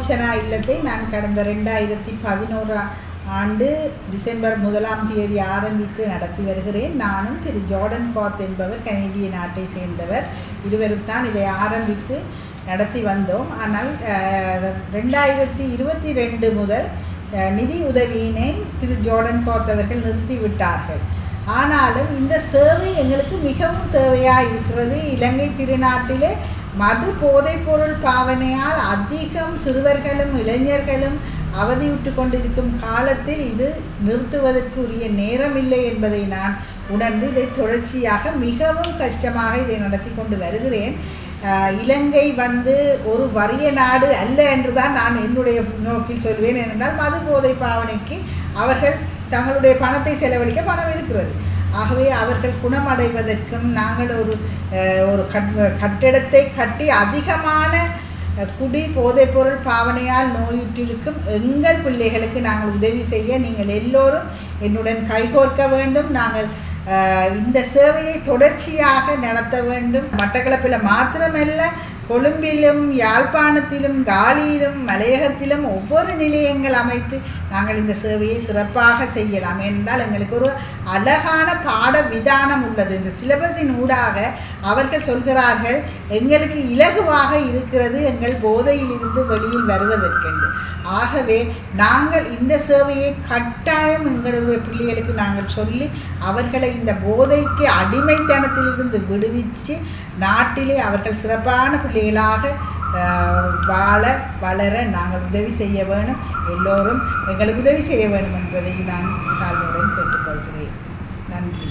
விமோச்சனா இல்லத்தை நான் கடந்த 2011 ஆண்டு டிசம்பர் 1ஆம் தேதி ஆரம்பித்து நடத்தி வருகிறேன். நானும் திரு ஜார்டன் காத் என்பவர் கனேடிய நாட்டை சேர்ந்தவர், இருவரும் தான் இதை ஆரம்பித்து நடத்தி வந்தோம். ஆனால் 2022 முதல் நிதி உதவியினை திரு ஜார்டன் காத் அவர்கள் நிறுத்திவிட்டார்கள். ஆனாலும் இந்த சேவை எங்களுக்கு மிகவும் தேவையாக இருக்கிறது. இலங்கை திருநாட்டிலே மது போதைப்பொருள் பாவனையால் அதிகம் சிறுவர்களும் இளைஞர்களும் அவதியுற்று கொண்டிருக்கும் காலத்தில் இது நிறுத்துவதற்குரிய நேரமில்லை என்பதை நான் உணர்ந்து இதை தொடர்ச்சியாக மிகவும் கஷ்டமாக இதை நடத்தி கொண்டு வருகிறேன். இலங்கை ஒரு வறிய நாடு அல்ல என்றுதான் நான் என்னுடைய நோக்கில் சொல்வேன். ஏனென்றால் மது போதை பாவனைக்கு அவர்கள் தங்களுடைய பணத்தை செலவழிக்க பணம் இருக்கிறது. ஆகவே அவர்கள் குணமடைவதற்கும் நாங்கள் ஒரு கட்டிடத்தை கட்டி அதிகமான குடி போதைப்பொருள் பாவனையால் நோயுற்றிருக்கும் எங்கள் பிள்ளைகளுக்கு நாங்கள் உதவி செய்ய நீங்கள் எல்லோரும் என்னுடன் கைகோர்க்க வேண்டும். நாங்கள் இந்த சேவையை தொடர்ச்சியாக நடத்த வேண்டும். மட்டக்களப்பில் மாத்திரமல்ல, கொழும்பிலும் யாழ்ப்பாணத்திலும் காலியிலும் மலையகத்திலும் ஒவ்வொரு நிலையங்கள் அமைத்து நாங்கள் இந்த சேவையை சிறப்பாக செய்யலாம். என்றால் எங்களுக்கு ஒரு அழகான பாட விதானம் உள்ளது. இந்த சிலபஸின் ஊடாக அவர்கள் சொல்கிறார்கள், எங்களுக்கு இலகுவாக இருக்கிறது எங்கள் போதையிலிருந்து வெளியில் வருவதற்கென்று. ஆகவே நாங்கள் இந்த சேவையை கட்டாயம் எங்களுடைய பிள்ளைகளுக்கு நாங்கள் சொல்லி அவர்களை இந்த போதைக்கு அடிமைத்தனத்திலிருந்து விடுவித்து நாட்டிலே அவர்கள் சிறப்பான பிள்ளைகளாக வளர நாங்கள் உதவி செய்ய வேணும். எல்லோரும் எங்களுக்கு உதவி செய்ய வேண்டும் என்பதை நான் தாழ்மையுடன் கேட்டுக்கொள்கிறேன். நன்றி.